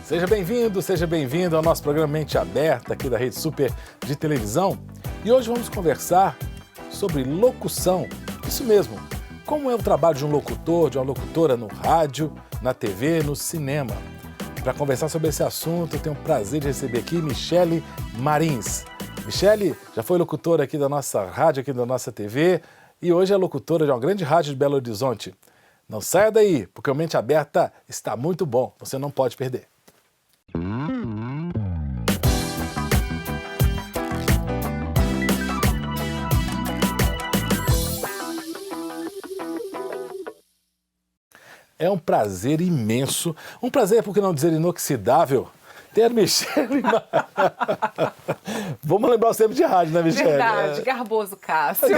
Seja bem-vindo ao nosso programa Mente Aberta aqui da Rede Super de televisão. E hoje vamos conversar sobre locução. Isso mesmo, como é o trabalho de um locutor, de uma locutora no rádio, na TV, no cinema. Para conversar sobre esse assunto, eu tenho o prazer de receber aqui Michele Marins. Michele já foi locutora aqui da nossa rádio, aqui da nossa TV, e hoje é locutora de uma grande rádio de Belo Horizonte. Não saia daí, porque o Mente Aberta está muito bom, você não pode perder. É um prazer imenso, um prazer, por que não dizer inoxidável, ter Michele. Vamos lembrar sempre de rádio, né, Michele? Verdade, Garboso Cássio.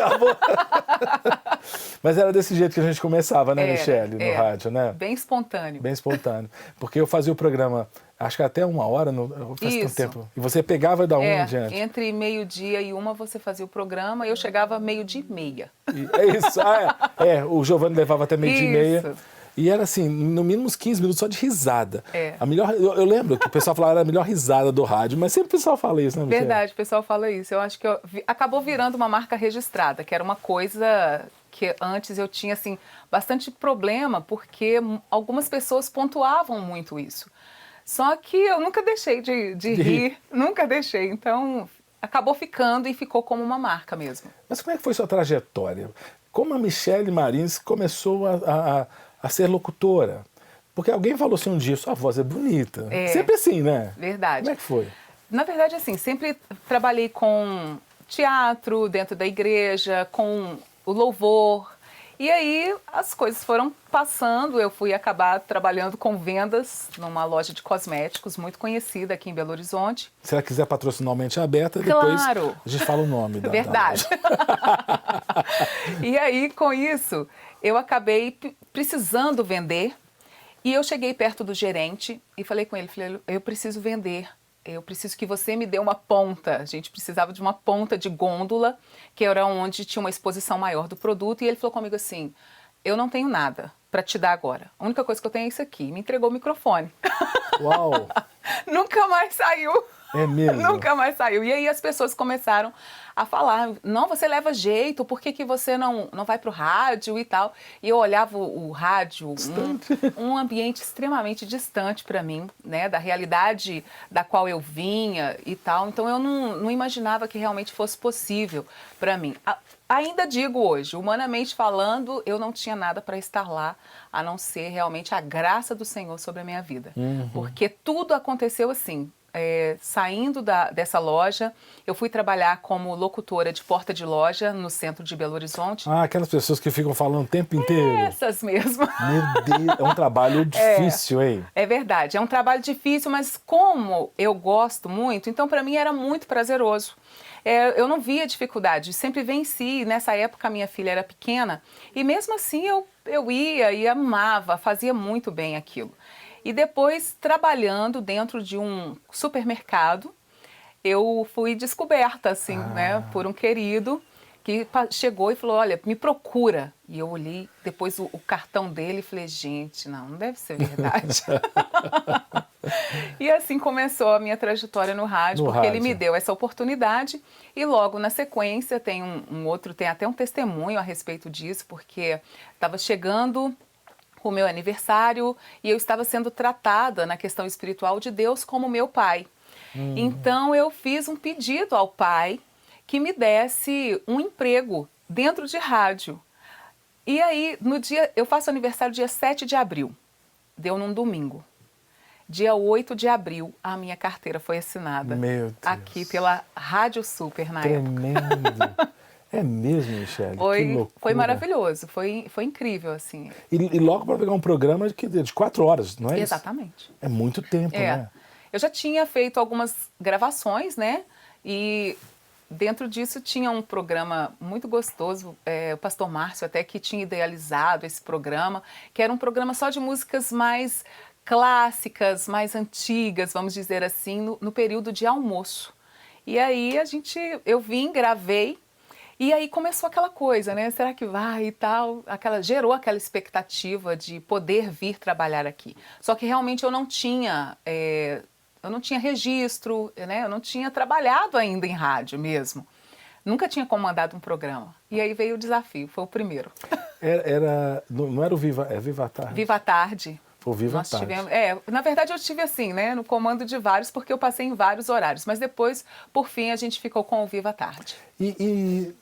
Mas era desse jeito que a gente começava, né, Michele, no rádio, né? Bem espontâneo. Bem espontâneo. Porque eu fazia o programa, acho que até 1 hora, faz tanto tempo. E você pegava da 1 em diante. Entre 12:00 e 1 você fazia o programa, e eu chegava 12:30. É isso, o Giovanni levava até 12:30. E era assim, no mínimo uns 15 minutos só de risada. A melhor, eu lembro que o pessoal falava que era a melhor risada do rádio, mas sempre o pessoal fala isso, né, Michele? Verdade, o pessoal fala isso. Eu acho que acabou virando uma marca registrada, que era uma coisa que antes eu tinha, assim, bastante problema, porque algumas pessoas pontuavam muito isso. Só que eu nunca deixei de rir, nunca deixei. Então, acabou ficando e ficou como uma marca mesmo. Mas como é que foi sua trajetória? Como a Michele Marins começou a ser locutora? Porque alguém falou assim um dia, sua voz é bonita. Sempre assim, né? Verdade. Como é que foi? Na verdade, assim, sempre trabalhei com teatro dentro da igreja, com o louvor. E aí as coisas foram passando, eu fui acabar trabalhando com vendas numa loja de cosméticos muito conhecida aqui em Belo Horizonte. Se ela quiser patrocinar o Mente Aberta, depois a gente fala o nome da Verdade. E aí, com isso, eu acabei precisando vender. E eu cheguei perto do gerente e falei com ele, eu preciso vender. Eu preciso que você me dê uma ponta. A gente precisava de uma ponta de gôndola, que era onde tinha uma exposição maior do produto. E ele falou comigo assim, eu não tenho nada para te dar agora. A única coisa que eu tenho é isso aqui. Me entregou o microfone. Uau! Nunca mais saiu. É mesmo? Nunca mais saiu. E aí as pessoas começaram a falar, não, você leva jeito, por que você não vai para o rádio e tal? E eu olhava o rádio, um ambiente extremamente distante para mim, né, da realidade da qual eu vinha e tal. Então eu não imaginava que realmente fosse possível para mim. Ainda digo hoje, humanamente falando, eu não tinha nada para estar lá, a não ser realmente a graça do Senhor sobre a minha vida. Porque tudo aconteceu assim. Saindo dessa loja, eu fui trabalhar como locutora de porta de loja no centro de Belo Horizonte. Aquelas pessoas que ficam falando o tempo inteiro. Essas mesmo. Meu Deus, é um trabalho difícil, hein? É verdade, é um trabalho difícil, mas como eu gosto muito, então para mim era muito prazeroso. Eu não via dificuldade, sempre venci. Nessa época a minha filha era pequena e mesmo assim eu ia e amava, fazia muito bem aquilo. E depois, trabalhando dentro de um supermercado, eu fui descoberta, assim, né, por um querido que chegou e falou, olha, me procura. E eu olhei depois o cartão dele e falei, gente, não deve ser verdade. E assim começou a minha trajetória no rádio, ele me deu essa oportunidade. E logo na sequência tem tem até um testemunho a respeito disso, porque estava chegando o meu aniversário e eu estava sendo tratada na questão espiritual de Deus como meu pai. Então eu fiz um pedido ao pai que me desse um emprego dentro de rádio. E aí, eu faço aniversário dia 7 de abril, deu num domingo. Dia 8 de abril, a minha carteira foi assinada. Meu Deus. Aqui pela Rádio Super na época. Tremendo. É mesmo, Michele? Que loucura. Foi maravilhoso, foi incrível, assim. E logo para pegar um programa de 4 horas, não é isso? Exatamente. É muito tempo, né? Eu já tinha feito algumas gravações, né? E dentro disso tinha um programa muito gostoso, o pastor Márcio até que tinha idealizado esse programa, que era um programa só de músicas mais clássicas, mais antigas, vamos dizer assim, no período de almoço. E aí eu vim, gravei, E aí começou aquela coisa, né? Será que vai e tal? Gerou aquela expectativa de poder vir trabalhar aqui. Só que realmente eu não tinha registro, né? Eu não tinha trabalhado ainda em rádio mesmo. Nunca tinha comandado um programa. E aí veio o desafio, foi o primeiro. Não era o Viva a Tarde? Viva a Tarde. Foi o Viva a Tarde. Na verdade eu tive assim, né, no comando de vários, porque eu passei em vários horários. Mas depois, por fim, a gente ficou com o Viva a Tarde. E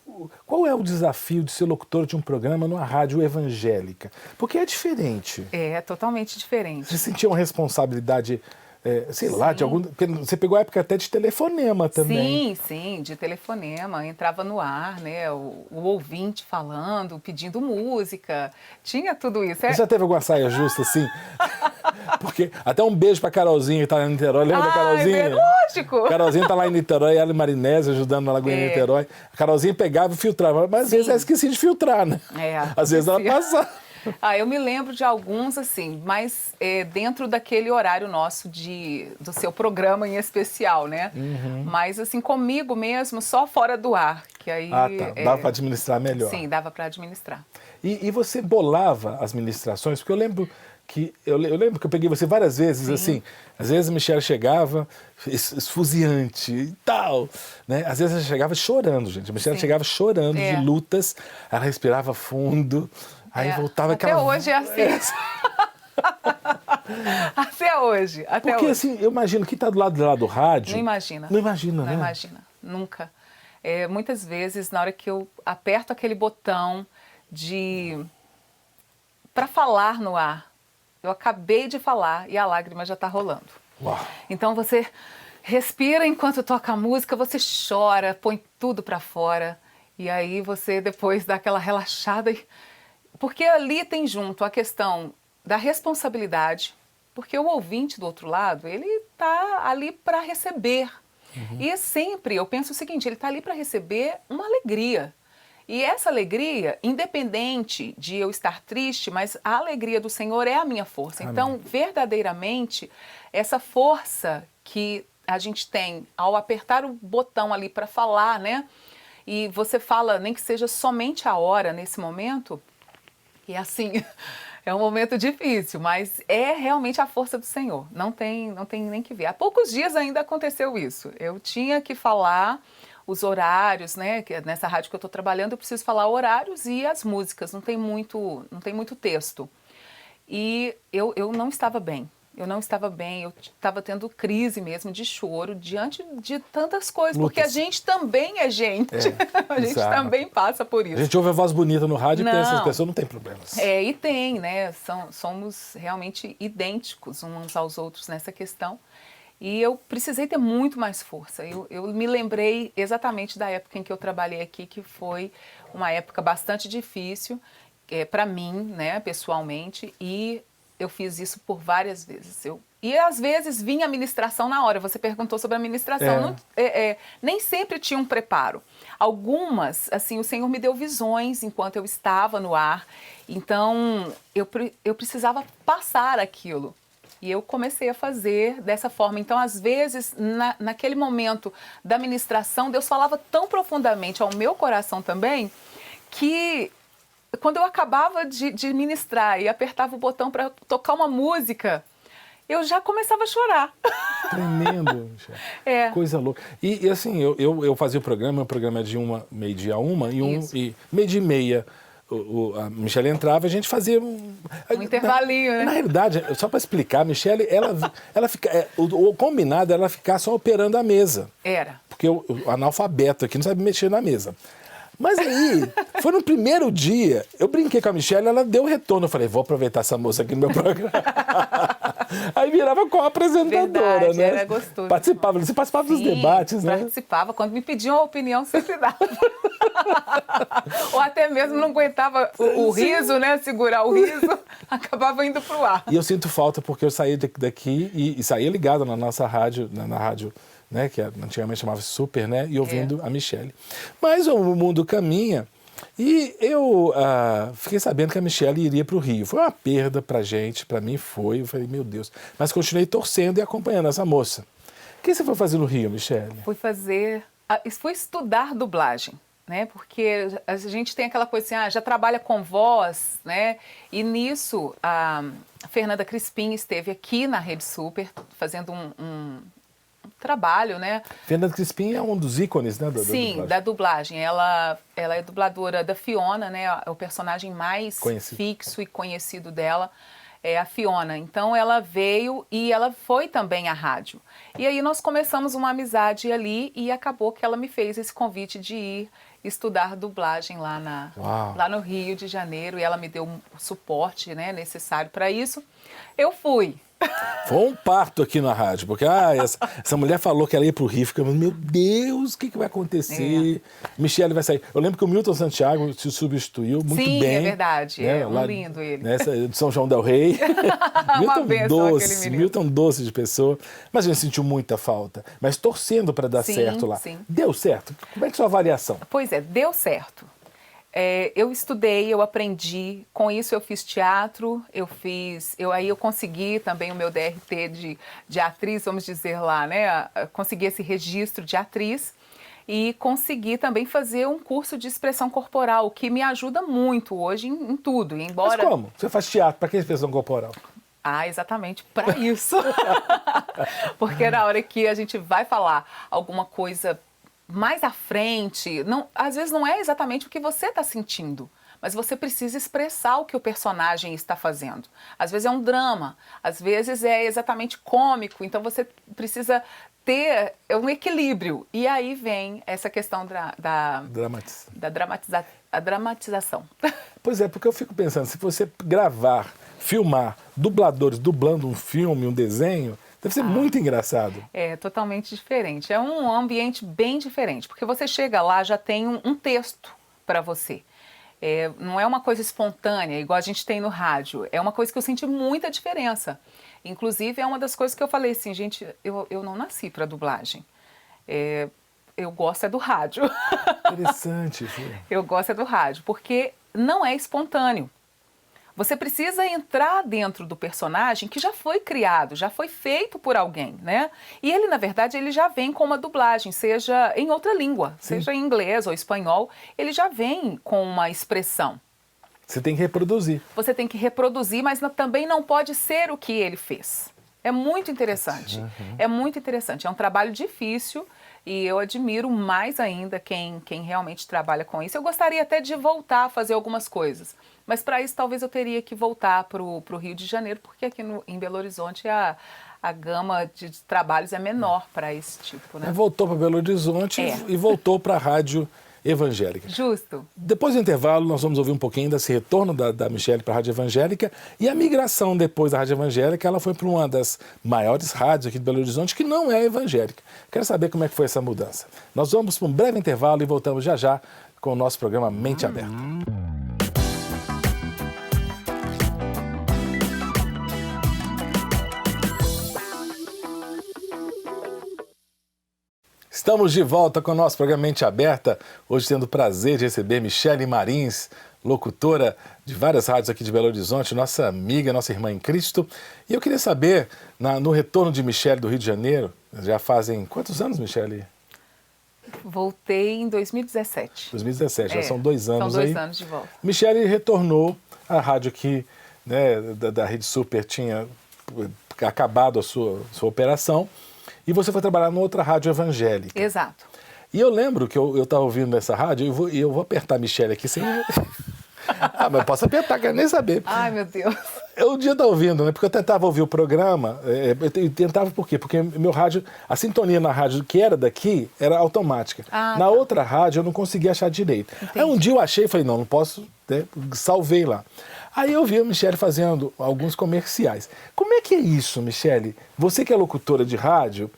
qual é o desafio de ser locutor de um programa numa rádio evangélica? Porque é diferente. É totalmente diferente. Você sentia uma responsabilidade... sei lá, de algum... Você pegou a época até de telefonema também. Sim, de telefonema. Entrava no ar, né? O ouvinte falando, pedindo música. Tinha tudo isso. Você já teve alguma saia justa assim? Porque até um beijo pra Carolzinha que tá lá em Niterói. Lembra da Carolzinha? É lógico! Carolzinha tá lá em Niterói, ela e Marinese ajudando na Lagoinha de Niterói. A Carolzinha pegava e filtrava. Mas às vezes ela esquecia de filtrar, né? Às vezes ela passava. Eu me lembro de alguns, assim, mas dentro daquele horário nosso do seu programa em especial, né? Uhum. Mas, assim, comigo mesmo, só fora do ar. Que aí, tá. Dava para administrar melhor. Sim, dava para administrar. E você bolava as ministrações? Porque eu lembro que eu peguei você várias vezes, assim, às vezes a Michelle chegava esfuziante e tal, né? Às vezes ela chegava chorando, gente. A Michelle chegava chorando de lutas, ela respirava fundo. Aí voltava até aquela... hoje é assim. Até hoje. Porque assim, eu imagino que está do lado do rádio... Não imagina. Não imagina, né? Não imagina, nunca. Muitas vezes, na hora que eu aperto aquele botão para falar no ar, eu acabei de falar e a lágrima já está rolando. Uau. Então você respira enquanto toca a música, você chora, põe tudo para fora. E aí você depois dá aquela relaxada porque ali tem junto a questão da responsabilidade, porque o ouvinte do outro lado, ele está ali para receber. Uhum. E sempre eu penso o seguinte, ele está ali para receber uma alegria. E essa alegria, independente de eu estar triste, mas a alegria do Senhor é a minha força. Amém. Então, verdadeiramente, essa força que a gente tem ao apertar o botão ali para falar, né? E você fala, nem que seja somente a hora nesse momento... E assim, é um momento difícil, mas é realmente a força do Senhor. Não tem nem que ver. Há poucos dias ainda aconteceu isso. Eu tinha que falar os horários, né? Nessa rádio que eu estou trabalhando, eu preciso falar horários e as músicas. Não tem muito texto. E eu não estava bem. Eu estava tendo crise mesmo de choro diante de tantas coisas, porque a gente também é gente, a gente também passa por isso. A gente ouve a voz bonita no rádio e pensa, as pessoas não têm problemas. E tem, né? Somos realmente idênticos uns aos outros nessa questão. E eu precisei ter muito mais força. Eu me lembrei exatamente da época em que eu trabalhei aqui, que foi uma época bastante difícil para mim, né, pessoalmente, e eu fiz isso por várias vezes. E às vezes vinha a ministração na hora. Você perguntou sobre a ministração. Nem sempre tinha um preparo. Algumas, assim, o Senhor me deu visões enquanto eu estava no ar. Então, eu precisava passar aquilo. E eu comecei a fazer dessa forma. Então, às vezes, naquele momento da ministração, Deus falava tão profundamente ao meu coração também, que... Quando eu acabava de ministrar e apertava o botão para tocar uma música, eu já começava a chorar. Tremendo. Coisa louca. E assim, eu fazia o programa é de meio-dia a uma e meio-dia e meia. A Michelle entrava, a gente fazia um intervalinho, né? Na realidade, só para explicar, a Michelle, ela fica, o combinado era ela ficar só operando a mesa. Era. Porque o analfabeto aqui não sabe mexer na mesa. Mas aí, foi no primeiro dia, eu brinquei com a Michelle, ela deu retorno. Eu falei, vou aproveitar essa moça aqui no meu programa. Aí virava com a apresentadora, verdade, né? Era gostoso. Você participava dos debates, né? Participava. Quando me pediam a opinião, sempre dava. Ou até mesmo não aguentava o riso, né? Segurar o riso, acabava indo pro ar. E eu sinto falta porque eu saí daqui e saía ligado na nossa rádio, na rádio, né, que antigamente chamava Super, né, e ouvindo a Michelle. Mas o mundo caminha e eu fiquei sabendo que a Michelle iria para o Rio. Foi uma perda para a gente, para mim foi. Eu falei, meu Deus. Mas continuei torcendo e acompanhando essa moça. O que você foi fazer no Rio, Michelle? Fui estudar dublagem. né? Porque a gente tem aquela coisa assim, já trabalha com voz, né? E nisso a Fernanda Crispim esteve aqui na Rede Super fazendo um trabalho, né? Fernanda Crispim é um dos ícones, né? Sim, da dublagem. Ela é dubladora da Fiona, né? É o personagem mais fixo e conhecido dela. É a Fiona. Então ela veio e ela foi também à rádio. E aí nós começamos uma amizade ali e acabou que ela me fez esse convite de ir estudar dublagem lá no Rio de Janeiro, e ela me deu o suporte, né, necessário para isso. Eu fui. Foi um parto aqui na rádio, porque essa mulher falou que ela ia pro Rio, ficamos, meu Deus, o que vai acontecer? Michele vai sair. Eu lembro que o Milton Santiago se substituiu muito bem. Sim, é verdade, né? Lindo ele. De São João del Rei. Milton Milton doce de pessoa. Mas a gente sentiu muita falta. Mas torcendo para dar certo lá. Sim. Deu certo? Como é que é a sua avaliação? Pois é, deu certo. Eu estudei, eu aprendi, com isso eu fiz teatro, aí eu consegui também o meu DRT de atriz, vamos dizer lá, né? Consegui esse registro de atriz e consegui também fazer um curso de expressão corporal, que me ajuda muito hoje em tudo. Embora... Mas como? Você faz teatro, para que expressão corporal? Exatamente para isso. Porque na hora que a gente vai falar alguma coisa mais à frente, às vezes não é exatamente o que você está sentindo, mas você precisa expressar o que o personagem está fazendo. Às vezes é um drama, às vezes é exatamente cômico, então você precisa ter um equilíbrio. E aí vem essa questão da dramatização. Pois é, porque eu fico pensando, se você gravar, filmar dubladores dublando um filme, um desenho, deve ser muito engraçado. É totalmente diferente. É um ambiente bem diferente, porque você chega lá, já tem um texto para você. Não é uma coisa espontânea, igual a gente tem no rádio. É uma coisa que eu senti muita diferença. Inclusive, é uma das coisas que eu falei assim, gente, eu não nasci para dublagem. Eu gosto do rádio. Interessante. Eu gosto do rádio, porque não é espontâneo. Você precisa entrar dentro do personagem que já foi criado, já foi feito por alguém, né? E ele, na verdade, ele já vem com uma dublagem, seja em outra língua, seja em inglês ou espanhol, ele já vem com uma expressão. Você tem que reproduzir. Você tem que reproduzir, mas também não pode ser o que ele fez. É muito interessante. É muito interessante. É um trabalho difícil e eu admiro mais ainda quem realmente trabalha com isso. Eu gostaria até de voltar a fazer algumas coisas. Mas para isso talvez eu teria que voltar para o Rio de Janeiro, porque aqui em Belo Horizonte a gama de trabalhos é menor para esse tipo, né? Voltou para Belo Horizonte e voltou para a rádio evangélica. Justo. Depois do intervalo, nós vamos ouvir um pouquinho desse retorno da Michele para a rádio evangélica e a migração depois da rádio evangélica. Ela foi para uma das maiores rádios aqui de Belo Horizonte, que não é evangélica. Quero saber como é que foi essa mudança. Nós vamos para um breve intervalo e voltamos já já com o nosso programa Mente Aberta. Estamos de volta com o nosso programa Mente Aberta, hoje tendo o prazer de receber Michele Marins, locutora de várias rádios aqui de Belo Horizonte, nossa amiga, nossa irmã em Cristo. E eu queria saber, no retorno de Michele do Rio de Janeiro, já fazem quantos anos, Michele? Voltei em 2017. 2017, já são 2 anos aí. São 2 anos de volta. Michele retornou, a rádio aqui, né, da Rede Super tinha acabado a sua operação, e você foi trabalhar numa outra rádio evangélica. Exato. E eu lembro que eu estava ouvindo nessa rádio, e eu vou apertar a Michele aqui sem... mas eu posso apertar, quero nem saber. Ai, meu Deus. Eu um dia estava ouvindo, né? Porque eu tentava ouvir o programa, eu tentava por quê? Porque meu rádio, a sintonia na rádio que era daqui, era automática. Na outra rádio eu não conseguia achar direito. Entendi. Aí um dia eu achei e falei, não posso, né? Salvei lá. Aí eu vi a Michele fazendo alguns comerciais. Como é que é isso, Michele? Você que é locutora de rádio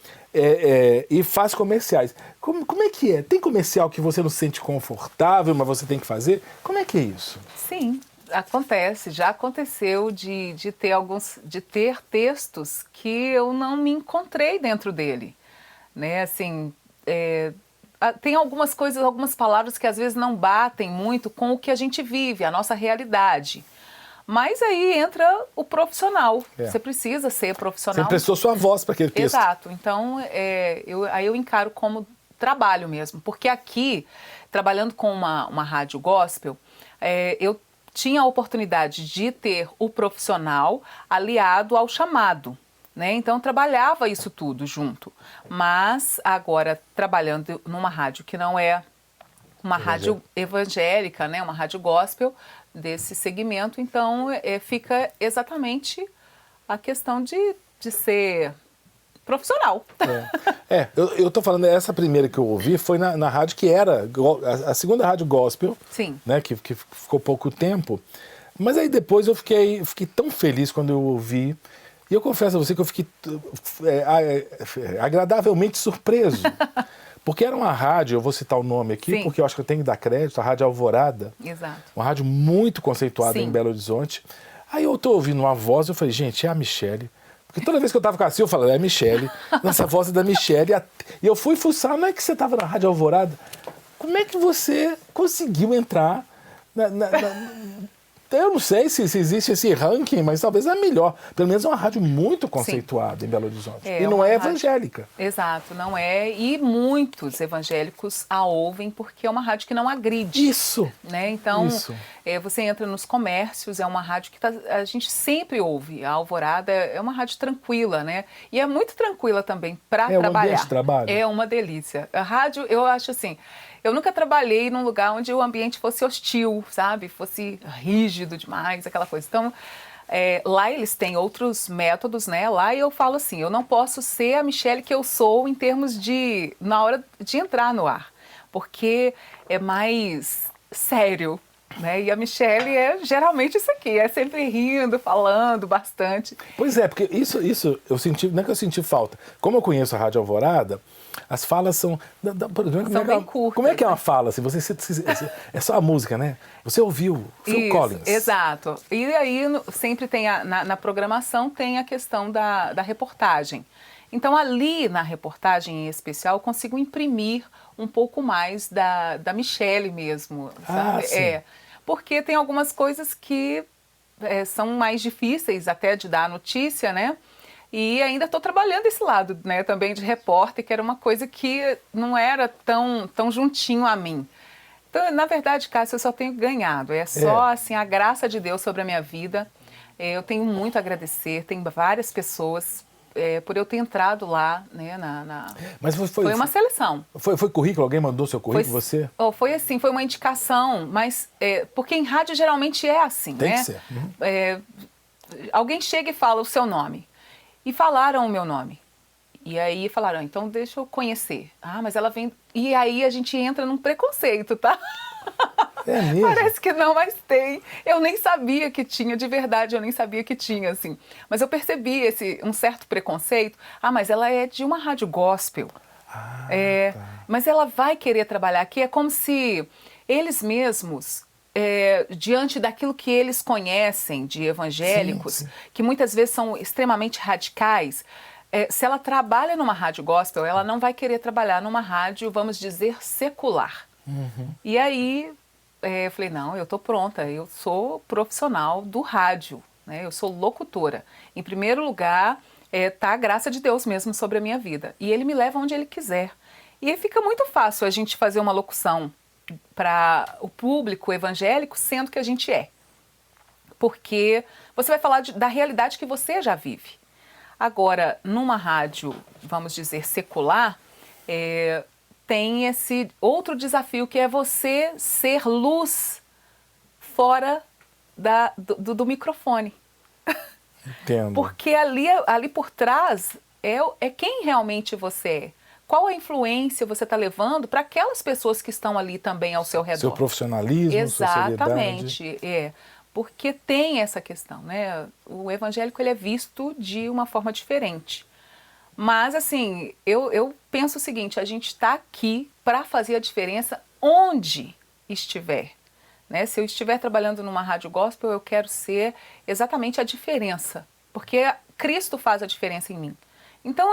e faz comerciais. Como é que é? Tem comercial que você não se sente confortável, mas você tem que fazer? Como é que é isso? Sim, acontece. Já aconteceu de ter textos que eu não me encontrei dentro dele. Né? Assim, tem algumas coisas, algumas palavras que às vezes não batem muito com o que a gente vive, a nossa realidade. Mas aí entra o profissional. Você precisa ser profissional. Você emprestou sua voz para aquele texto. Exato. Então, aí eu encaro como trabalho mesmo, porque aqui, trabalhando com uma rádio gospel, eu tinha a oportunidade de ter o profissional aliado ao chamado, né? Então, eu trabalhava isso tudo junto. Mas, agora, trabalhando numa rádio que não é uma rádio evangélica, né? Uma rádio gospel desse segmento, então, fica exatamente a questão de ser profissional. Eu tô falando, essa primeira que eu ouvi foi na rádio que era a segunda rádio gospel, Sim. né, que ficou pouco tempo. Mas aí depois eu fiquei tão feliz quando eu ouvi. E eu confesso a você que eu fiquei agradavelmente surpreso. Porque era uma rádio, eu vou citar o nome aqui, Sim. porque eu acho que eu tenho que dar crédito, a Rádio Alvorada. Exato. Uma rádio muito conceituada Sim. em Belo Horizonte. Aí eu tô ouvindo uma voz, eu falei, gente, é a Michele. Porque toda vez que eu tava com a Sil, eu falava, é a Michele. Nessa voz é da Michele. E eu fui fuçar, não é que você tava na Rádio Alvorada? Como é que você conseguiu entrar eu não sei se existe esse ranking, mas talvez é a melhor. Pelo menos é uma rádio muito conceituada em Belo Horizonte. E não é evangélica. Exato, não é. E muitos evangélicos a ouvem porque é uma rádio que não agride. Isso. Né? Então, Isso. Você entra nos comércios, é uma rádio que a gente sempre ouve. A Alvorada é uma rádio tranquila, né? E é muito tranquila também para trabalhar. É um ambiente de trabalho. É uma delícia. A rádio, eu acho assim... Eu nunca trabalhei num lugar onde o ambiente fosse hostil, sabe? Fosse rígido demais, aquela coisa. Então, lá eles têm outros métodos, né? Lá eu falo assim, eu não posso ser a Michele que eu sou em termos na hora de entrar no ar. Porque é mais sério, né? E a Michele é geralmente isso aqui, é sempre rindo, falando bastante. Pois é, porque isso eu senti, não é que eu senti falta. Como eu conheço a Rádio Alvorada, as falas são bem curtas. Como é que é uma fala? Assim, é só a música, né? Você ouviu Phil Collins. Exato. E aí sempre tem, na programação, tem a questão da reportagem. Então ali na reportagem em especial eu consigo imprimir um pouco mais da Michele mesmo, sabe? Sim. Porque tem algumas coisas que são mais difíceis até de dar a notícia, né? E ainda estou trabalhando esse lado, né, também de repórter, que era uma coisa que não era tão juntinho a mim. Então, na verdade, Cássio, eu só tenho ganhado. É só assim, a graça de Deus sobre a minha vida. Eu tenho muito a agradecer, tem várias pessoas por eu ter entrado lá, né, Mas foi uma seleção. Foi currículo? Alguém mandou seu currículo, você? Foi assim, foi uma indicação, mas porque em rádio geralmente é assim, Tem né? que ser. Alguém chega e fala o seu nome. E falaram o meu nome. E aí falaram, então deixa eu conhecer. Ah, mas ela vem... E aí a gente entra num preconceito, tá? É mesmo? Parece que não, mas tem. Eu nem sabia que tinha, de verdade, eu nem sabia que tinha, assim. Mas eu percebi um certo preconceito. Ah, mas ela é de uma rádio gospel. Tá. Mas ela vai querer trabalhar aqui. É como se eles mesmos... diante daquilo que eles conhecem de evangélicos, sim. que muitas vezes são extremamente radicais, se ela trabalha numa rádio gospel, ela não vai querer trabalhar numa rádio, vamos dizer, secular. Uhum. E aí, eu falei, não, eu estou pronta, eu sou profissional do rádio, né? Eu sou locutora. Em primeiro lugar, tá a graça de Deus mesmo sobre a minha vida. E Ele me leva onde Ele quiser. E aí fica muito fácil a gente fazer uma locução para o público evangélico, sendo que a gente é. Porque você vai falar da realidade que você já vive. Agora, numa rádio, vamos dizer, secular, tem esse outro desafio que é você ser luz fora do microfone. Entendo. Porque ali por trás é quem realmente você é. Qual a influência você está levando para aquelas pessoas que estão ali também ao seu redor? Seu profissionalismo, Exatamente, sua seriedade. Porque tem essa questão, né? O evangélico ele é visto de uma forma diferente. Mas, assim, eu penso o seguinte, a gente está aqui para fazer a diferença onde estiver. Né? Se eu estiver trabalhando numa rádio gospel, eu quero ser exatamente a diferença. Porque Cristo faz a diferença em mim. Então,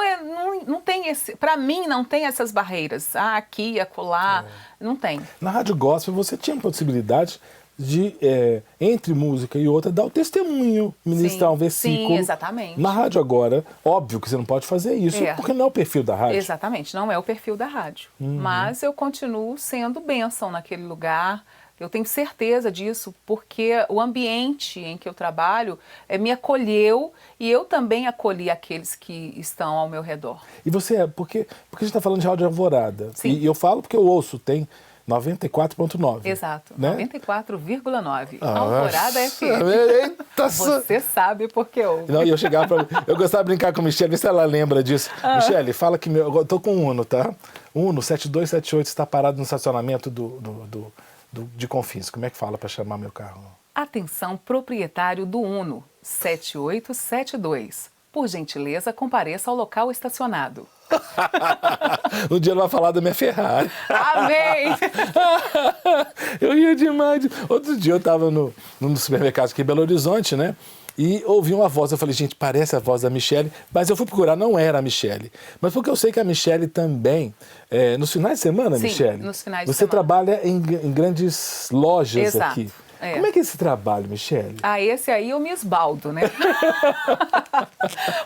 não tem para mim não tem essas barreiras, aqui, acolá, não tem. Na Rádio Gospel você tinha possibilidade entre música e outra, dar o testemunho, ministrar um versículo. Sim, exatamente. Na rádio agora, óbvio que você não pode fazer isso, porque não é o perfil da rádio. Exatamente, não é o perfil da rádio. Mas eu continuo sendo bênção naquele lugar. Eu tenho certeza disso, porque o ambiente em que eu trabalho me acolheu e eu também acolhi aqueles que estão ao meu redor. E você, porque a gente está falando de Rádio Alvorada. Sim. E eu falo porque eu ouço, tem 94.9. Exato, né? 94,9. Alvorada FM. Eita, Você sabe porque eu... Não, eu chegava eu gostava de brincar com a Michelle, ver se ela lembra disso. Michelle, fala que eu tô com um Uno, tá? Uno 7278 está parado no estacionamento de Confins. Como é que fala para chamar meu carro? Atenção, proprietário do Uno 7872. Por gentileza, compareça ao local estacionado. Um dia ela vai falar da minha Ferrari. Amém! Eu ria demais. Outro dia eu estava no supermercado aqui em Belo Horizonte, né? E ouvi uma voz, eu falei, gente, parece a voz da Michelle, mas eu fui procurar, não era a Michelle. Mas porque eu sei que a Michelle também, nos finais de semana, Sim, Michelle, nos finais de você semana. trabalha em grandes lojas Exato, aqui. é. Como é que é esse trabalho, Michelle? Esse aí eu me esbaldo, né?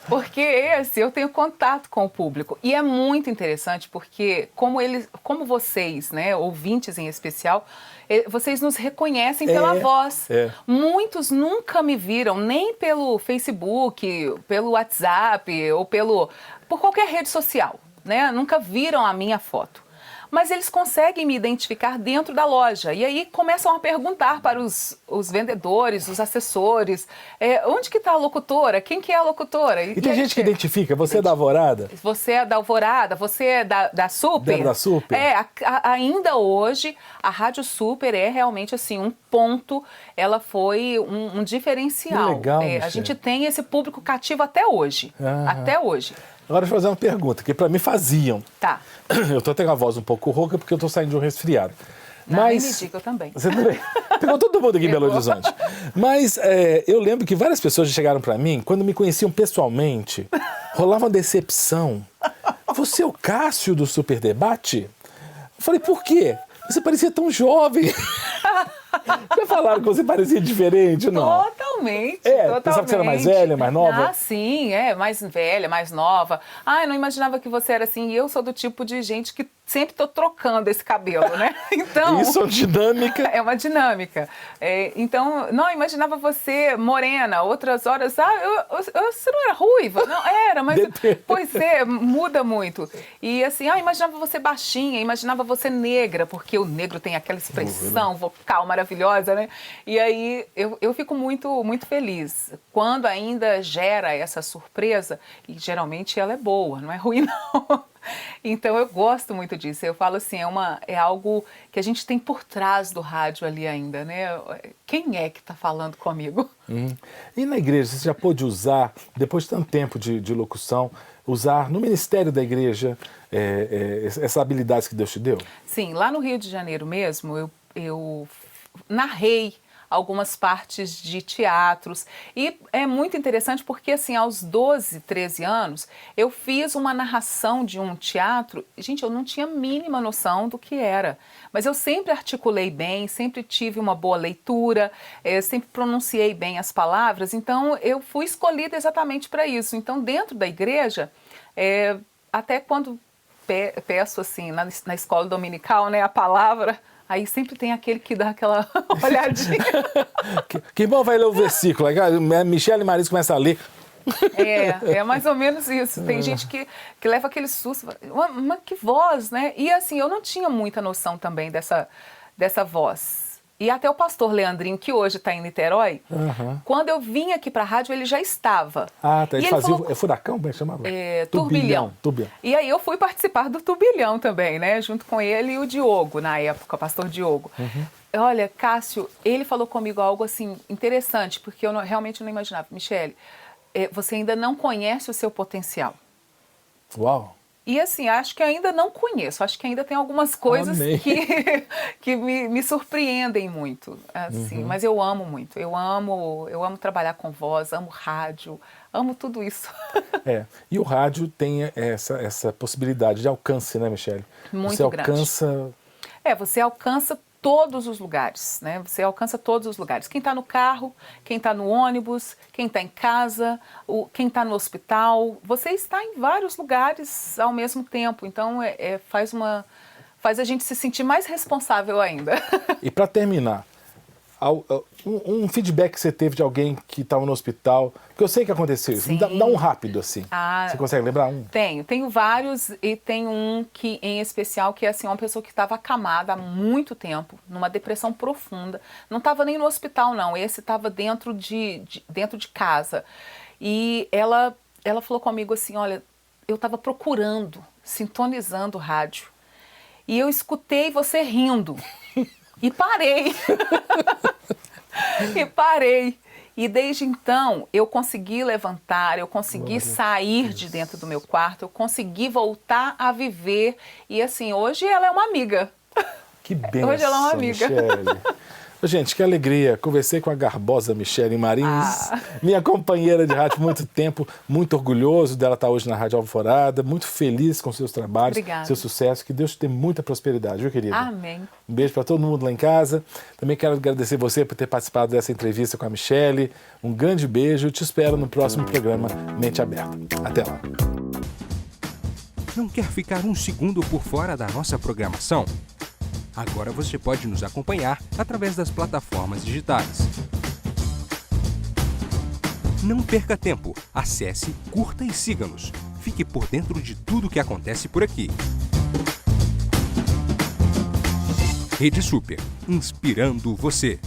Porque esse eu tenho contato com o público. E é muito interessante porque como vocês, né, ouvintes em especial, vocês nos reconhecem pela voz. Muitos nunca me viram, nem pelo Facebook, pelo WhatsApp ou por qualquer rede social, né? Nunca viram a minha foto. Mas eles conseguem me identificar dentro da loja. E aí começam a perguntar para os vendedores, os assessores, onde que está a locutora? Quem que é a locutora? E tem gente que identifica, você é da Alvorada? Você é da Alvorada, você é da Super? Da Super? Ainda hoje, a Rádio Super é realmente assim, um ponto, ela foi um diferencial. Que legal, a gente tem esse público cativo até hoje. Até hoje. Agora deixa eu fazer uma pergunta, que para mim faziam. Tá. Eu tô tendo a voz um pouco rouca porque eu tô saindo de um resfriado. Mas me diga, eu também. Você também. Pegou todo mundo aqui em Belo Horizonte. Mas eu lembro que várias pessoas já chegaram para mim, quando me conheciam pessoalmente, rolava uma decepção. Você é o Cássio do Super Debate? Eu falei, por quê? Você parecia tão jovem. Já falaram que você parecia diferente, não? Totalmente. Pensava que você era mais velha, mais nova? Sim, mais velha, mais nova. Eu não imaginava que você era assim. E eu sou do tipo de gente que sempre tô trocando esse cabelo, né? Então... Isso é uma dinâmica. É uma dinâmica. Então, não, imaginava você morena, outras horas, você não era ruiva? Não, era, mas... Pois muda muito. E assim, imaginava você baixinha, imaginava você negra, porque o negro tem aquela expressão vocal maravilhosa, né? E aí, eu fico muito, muito feliz. Quando ainda gera essa surpresa, e geralmente ela é boa, não é ruim, não. Então eu gosto muito disso. Eu falo assim, é algo que a gente tem por trás do rádio ali ainda, né? Quem é que está falando comigo? E na igreja, você já pôde usar, depois de tanto tempo de locução, usar no ministério da igreja essas habilidades que Deus te deu? Sim, lá no Rio de Janeiro mesmo, eu narrei algumas partes de teatros. E é muito interessante porque, assim, aos 12, 13 anos, eu fiz uma narração de um teatro. Gente, eu não tinha a mínima noção do que era. Mas eu sempre articulei bem, sempre tive uma boa leitura, sempre pronunciei bem as palavras. Então, eu fui escolhida exatamente para isso. Então, dentro da igreja, até quando peço, assim, na escola dominical, né, a palavra... Aí sempre tem aquele que dá aquela olhadinha. Que irmão vai ler o versículo? Michelle e Marisa começam a ler. É mais ou menos isso. Tem gente que leva aquele susto. Mas que voz, né? E assim, eu não tinha muita noção também dessa voz. E até o pastor Leandrinho, que hoje está em Niterói, quando eu vim aqui para a rádio, ele já estava. Tá. Ele fazia furacão, como é que chamava? Turbilhão. E aí eu fui participar do Turbilhão também, né? Junto com ele e o Diogo, na época, o pastor Diogo. Olha, Cássio, ele falou comigo algo assim interessante, porque eu realmente não imaginava. Michelle, você ainda não conhece o seu potencial. Uau! E assim, acho que ainda não conheço, acho que ainda tem algumas coisas que me surpreendem muito, assim, mas eu amo muito, eu amo trabalhar com voz, amo rádio, amo tudo isso. E o rádio tem essa possibilidade de alcance, né, Michelle? Muito você grande. Alcança... Você alcança todos os lugares, né? Você alcança todos os lugares. Quem está no carro, quem está no ônibus, quem está em casa, quem está no hospital, você está em vários lugares ao mesmo tempo. Então, faz a gente se sentir mais responsável ainda. E para terminar, um feedback que você teve de alguém que estava no hospital, porque eu sei que aconteceu isso, dá um rápido assim. Você consegue lembrar um? Tenho vários, e tem um que em especial que é assim, uma pessoa que estava acamada há muito tempo, numa depressão profunda, não estava nem no hospital não, esse estava dentro de casa, e ela falou comigo assim, olha, eu estava procurando, sintonizando o rádio, e eu escutei você rindo. E parei. E desde então, eu consegui levantar, eu consegui sair de dentro do meu quarto, eu consegui voltar a viver. E assim, hoje ela é uma amiga. Que bênção, hoje ela é uma amiga. Michele. Gente, que alegria. Conversei com a garbosa Michele Marins, minha companheira de rádio há muito tempo, muito orgulhoso dela estar hoje na Rádio Alvorada, muito feliz com seus trabalhos, Obrigada. seu sucesso. Que Deus te dê muita prosperidade, viu, querida? Amém. Um beijo para todo mundo lá em casa. Também quero agradecer você por ter participado dessa entrevista com a Michele. Um grande beijo. Te espero no próximo programa Mente Aberta. Até lá. Não quer ficar um segundo por fora da nossa programação? Agora você pode nos acompanhar através das plataformas digitais. Não perca tempo. Acesse, curta e siga-nos. Fique por dentro de tudo o que acontece por aqui. Rede Super, inspirando você.